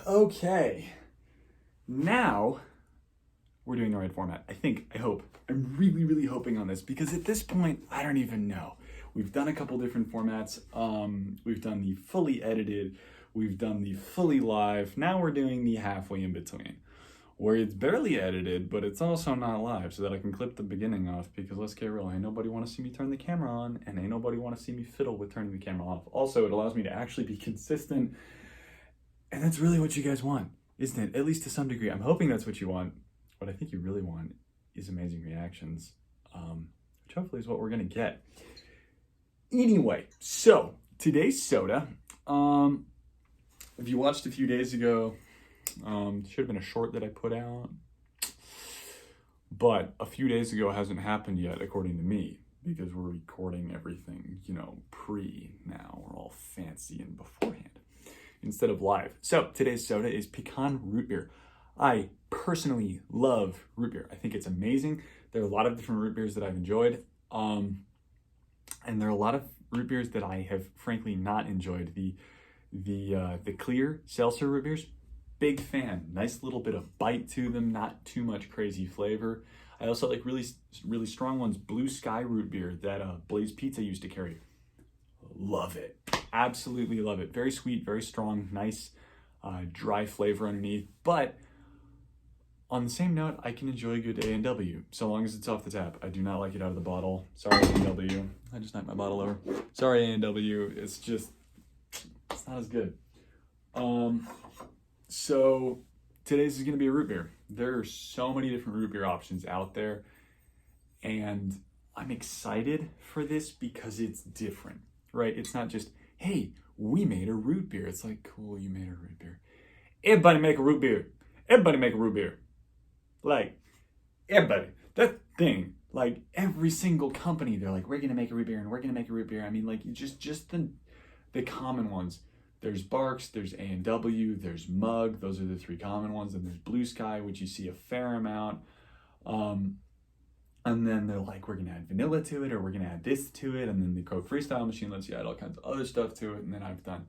Okay. Now we're doing the right format. I hope. I'm really hoping on this because at this point, I don't even know. We've done a couple different formats. We've done the fully edited, we've done the fully live. Now we're doing the halfway in between, where it's barely edited, but it's also not live, so that I can clip the beginning off, because let's get real, ain't nobody want to see me turn the camera on, and ain't nobody want to see me fiddle with turning the camera off. Also, it allows me to actually be consistent, and that's really what you guys want, isn't it? At least to some degree. I'm hoping that's what you want. What I think you really want is amazing reactions, which hopefully is what we're gonna get. Anyway, so today's soda, if you watched a few days ago, should have been a short that I put out, but a few days ago hasn't happened yet, according to me, because we're recording everything, pre now. We're all fancy and beforehand instead of live. So today's soda is Pecan Root Beer. I personally love root beer. I think it's amazing. There are a lot of different root beers that I've enjoyed, and there are a lot of root beers that I have frankly not enjoyed. The clear seltzer root beers, big fan. Nice little bit of bite to them, not too much crazy flavor. I also like really strong ones. Blue Sky root beer that Blaze Pizza used to carry. Love it. Absolutely love it. Very sweet, very strong, nice dry flavor underneath. But on the same note, I can enjoy a good A&W, so long as it's off the tap. I do not like it out of the bottle. Sorry, A&W. I just knocked my bottle over. Sorry, A&W. It's not as good. So today's is going to be a root beer. There are so many different root beer options out there, and I'm excited for this because it's different, right? It's not just, hey, we made a root beer. It's like, cool, you made a root beer. Everybody make a root beer. Everybody make a root beer. Like, everybody. That thing, like every single company, they're like, we're going to make a root beer and we're going to make a root beer. I mean, like, just the common ones. There's Barks, there's A&W, there's Mug. Those are the three common ones. And there's Blue Sky, which you see a fair amount. And then they're like, we're going to add vanilla to it, or we're going to add this to it. And then the Coke Freestyle machine lets you add all kinds of other stuff to it. And then I've done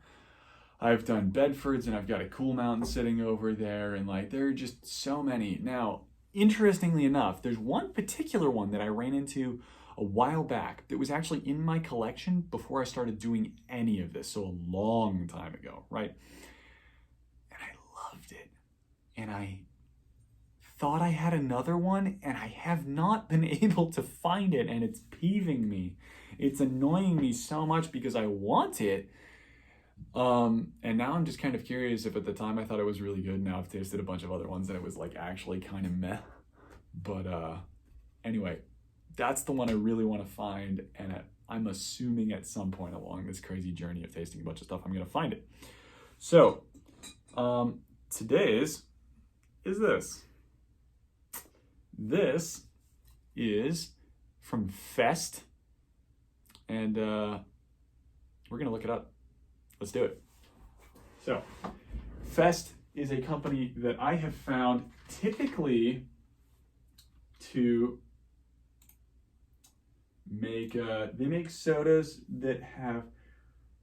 Bedfords, and I've got a Cool Mountain sitting over there, and like there are just so many. Now, interestingly enough, there's one particular one that I ran into a while back that was actually in my collection before I started doing any of this, so a long time ago, right? And I loved it. And I thought I had another one, and I have not been able to find it, and it's peeving me. It's annoying me so much because I want it. And now I'm just kind of curious if at the time I thought it was really good. Now I've tasted a bunch of other ones and it was like actually kind of meh. But anyway, that's the one I really want to find, and I'm assuming at some point along this crazy journey of tasting a bunch of stuff, I'm gonna find it. So today's is this. This is from Fest, and we're gonna look it up. Let's do it. So, Fest is a company that I have found typically to make, they make sodas that have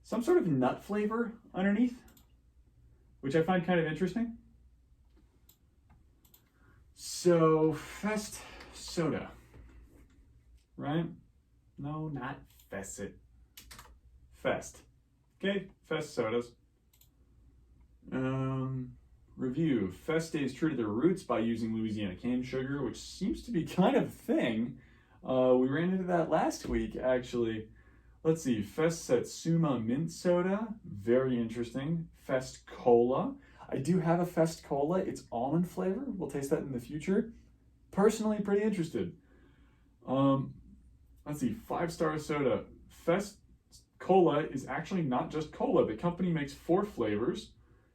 some sort of nut flavor underneath, which I find kind of interesting. So, Fest soda, right? No, not Fessit. Fest. Okay, Fest sodas. Review. Fest stays true to their roots by using Louisiana cane sugar, which seems to be kind of a thing. We ran into that last week, actually. Let's see. Fest Satsuma mint soda. Very interesting. Fest cola. I do have a Fest cola. It's almond flavor. We'll taste that in the future. Personally, pretty interested. Let's see. 5-star soda. Fest Cola is actually not just cola. The company makes 4 flavors.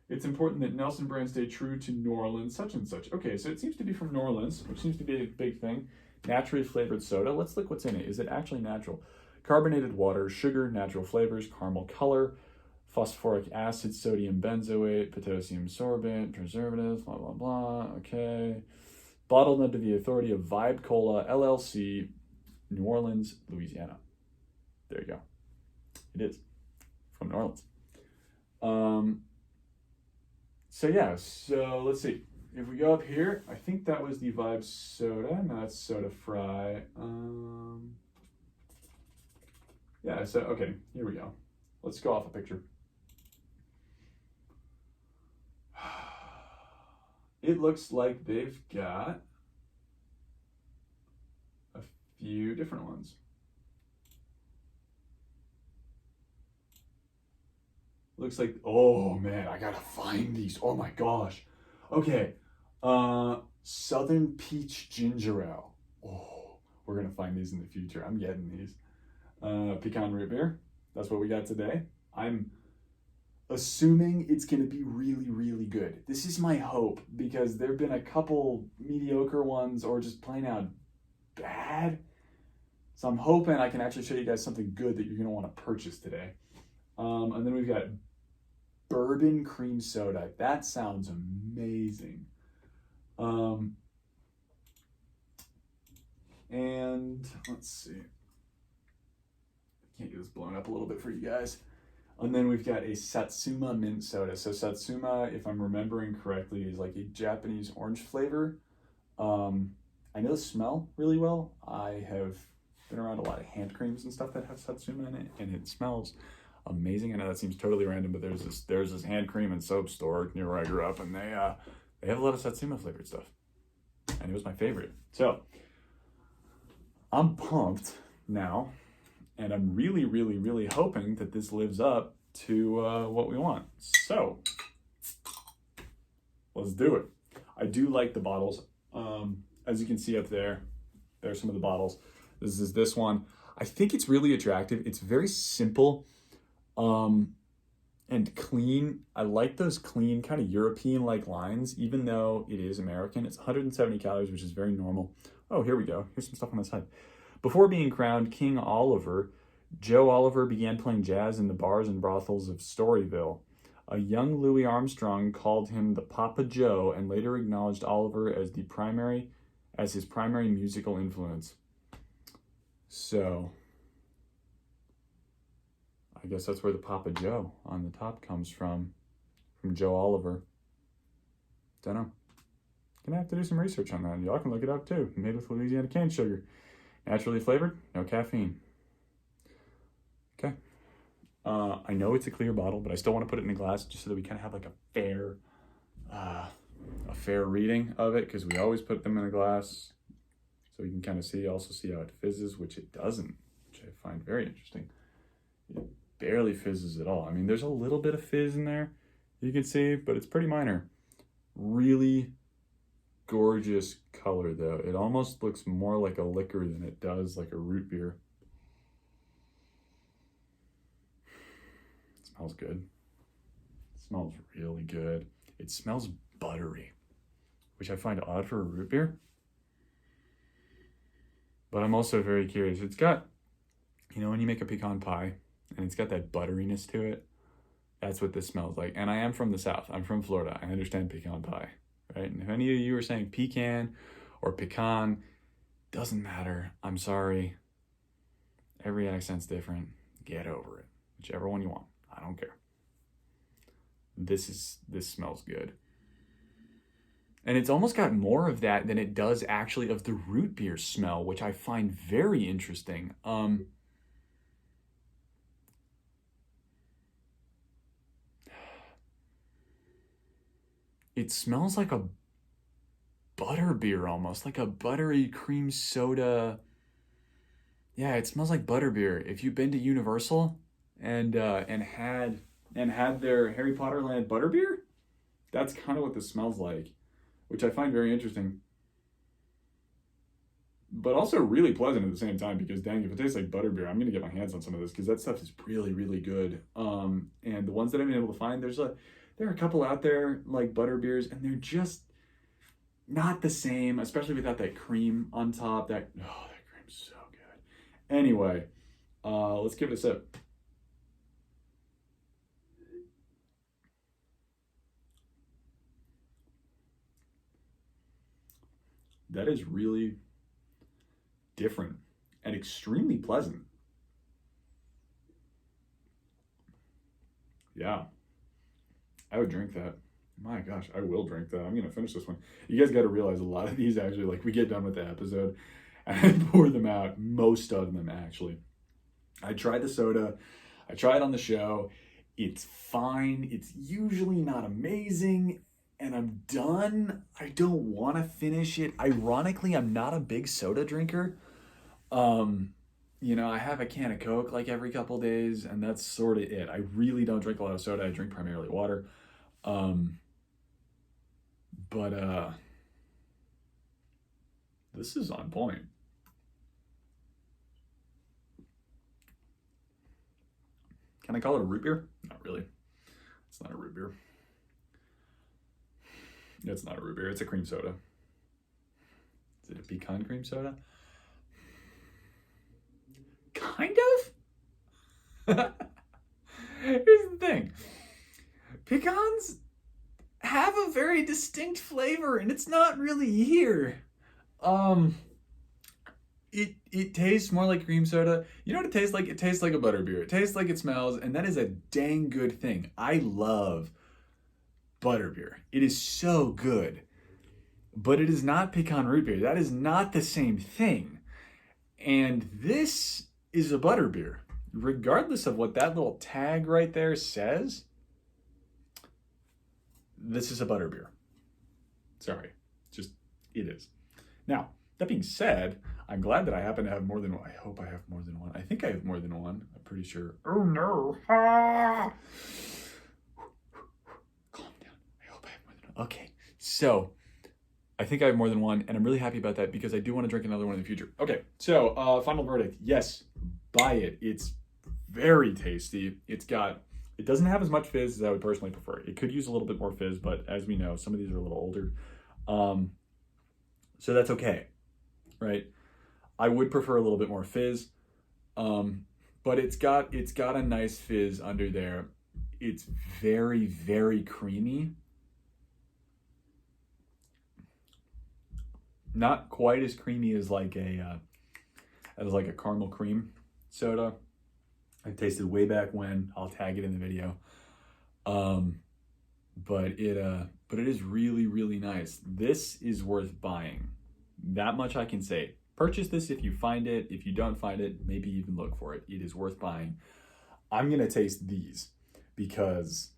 It's important that Nelson brand stay true to New Orleans such and such. Okay, so it seems to be from New Orleans, which seems to be a big thing. Naturally flavored soda. Let's look what's in it. Is it actually natural? Carbonated water, sugar, natural flavors, caramel color, phosphoric acid, sodium benzoate, potassium sorbate, preservatives, blah, blah, blah. Okay. Bottled under the authority of Vibe Cola, LLC, New Orleans, Louisiana. There you go. It is from New Orleans. So yeah, so let's see. If we go up here, I think that was the Vibe Soda. No, that's Soda Fry. Yeah, so okay, here we go. Let's go off a picture. It looks like they've got a few different ones. Looks like, oh man, I gotta find these. Oh my gosh. Okay, Southern Peach Ginger Ale. Oh, we're gonna find these in the future. I'm getting these. Pecan Root Beer. That's what we got today. I'm assuming it's gonna be really, really good. This is my hope because there've been a couple mediocre ones or just plain out bad. So I'm hoping I can actually show you guys something good that you're gonna want to purchase today. And then we've got bourbon cream soda. That sounds amazing. And let's see. I can't get this blown up a little bit for you guys. And then we've got a Satsuma mint soda. So Satsuma, if I'm remembering correctly, is like a Japanese orange flavor. I know the smell really well. I have been around a lot of hand creams and stuff that have Satsuma in it, and it smells amazing. I know that seems totally random, but there's this hand cream and soap store near where I grew up, and they have a lot of Satsuma flavored stuff, and it was my favorite. So I'm pumped now, and I'm really, really, really hoping that this lives up to what we want. So let's do it. I do like the bottles. As you can see up there, there's some of the bottles. This is this one. I think it's really attractive. It's very simple and clean. I like those clean, kind of European-like lines, even though it is American. It's 170 calories, which is very normal. Oh, here we go. Here's some stuff on the side. Before being crowned King Oliver, Joe Oliver began playing jazz in the bars and brothels of Storyville. A young Louis Armstrong called him the Papa Joe and later acknowledged Oliver as his primary musical influence. So I guess that's where the Papa Joe on the top comes from Joe Oliver. Dunno. Gonna have to do some research on that. Y'all can look it up too. Made with Louisiana cane sugar. Naturally flavored, no caffeine. Okay. I know it's a clear bottle, but I still want to put it in a glass just so that we kind of have like a fair reading of it, because we always put them in a glass so we can kind of also see how it fizzes, which it doesn't, which I find very interesting. It barely fizzes at all. I mean, there's a little bit of fizz in there, you can see, but it's pretty minor. Really gorgeous color though. It almost looks more like a liquor than it does like a root beer. It smells good. It smells really good. It smells buttery, which I find odd for a root beer. But I'm also very curious. It's got, when you make a pecan pie and it's got that butteriness to it, that's what this smells like. And I am from the South. I'm from Florida. I understand pecan pie, right? And if any of you are saying pecan or pecan, doesn't matter. I'm sorry. Every accent's different. Get over it. Whichever one you want. I don't care. This smells good. And it's almost got more of that than it does actually of the root beer smell, which I find very interesting. It smells like a butter beer almost, like a buttery cream soda. Yeah, it smells like butter beer. If you've been to Universal and had their Harry Potter Land butter beer, that's kind of what this smells like, which I find very interesting. But also really pleasant at the same time, because dang, if it tastes like butterbeer, I'm gonna get my hands on some of this because that stuff is really, really good. And the ones that I've been able to find, there are a couple out there like butterbeers, and they're just not the same, especially without that cream on top. That cream's so good. Anyway, let's give it a sip. That is really different and extremely pleasant. Yeah, I would drink that. My gosh, I will drink that. I'm gonna finish this one. You guys got to realize a lot of these actually, like we get done with the episode, and I pour them out. Most of them actually. I tried the soda. I tried on the show. It's fine. It's usually not amazing, and I'm done. I don't want to finish it. Ironically, I'm not a big soda drinker. I have a can of Coke like every couple days, and that's sort of it. I really don't drink a lot of soda. I drink primarily water. But this is on point. Can I call it a root beer? Not really. It's not a root beer. It's not a root beer. It's a cream soda. Is it a pecan cream soda? Kind of. Here's the thing. Pecans have a very distinct flavor, and it's not really here. It tastes more like cream soda. You know what it tastes like? It tastes like a butterbeer. It tastes like it smells, and that is a dang good thing. I love butterbeer. It is so good. But it is not pecan root beer. That is not the same thing. And this is a butterbeer. Regardless of what that little tag right there says, this is a butterbeer. Sorry. Just, it is. Now, that being said, I'm glad that I happen to have more than one. I hope I have more than one. I think I have more than one. I'm pretty sure. Oh no. Ah! Calm down. I hope I have more than one. Okay. So, I think I have more than one, and I'm really happy about that because I do want to drink another one in the future. Okay. So, final verdict. Yes, buy it. It's very tasty. It doesn't have as much fizz as I would personally prefer. It could use a little bit more fizz, but as we know, some of these are a little older. So that's okay, right? I would prefer a little bit more fizz, but it's got a nice fizz under there. It's very, very creamy. Not quite as creamy as like a caramel cream soda. I tasted way back when. I'll tag it in the video. But it is really, really nice. This is worth buying. That much I can say. Purchase this if you find it. If you don't find it, maybe even look for it. It is worth buying. I'm gonna taste these because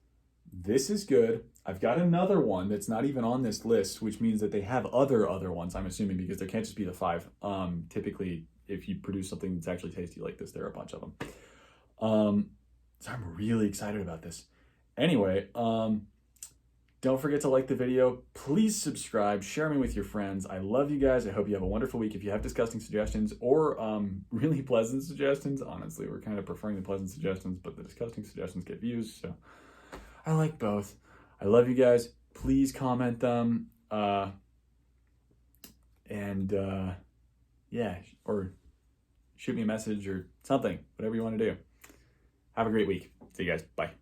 this is good. I've got another one that's not even on this list, which means that they have other ones, I'm assuming, because there can't just be the 5. Typically, if you produce something that's actually tasty like this, there are a bunch of them. So I'm really excited about this. Anyway, don't forget to like the video. Please subscribe, share me with your friends. I love you guys. I hope you have a wonderful week. If you have disgusting suggestions or really pleasant suggestions, honestly, we're kind of preferring the pleasant suggestions, but the disgusting suggestions get views, so I like both. I love you guys. Please comment them. Yeah, or shoot me a message or something, whatever you want to do. Have a great week. See you guys. Bye.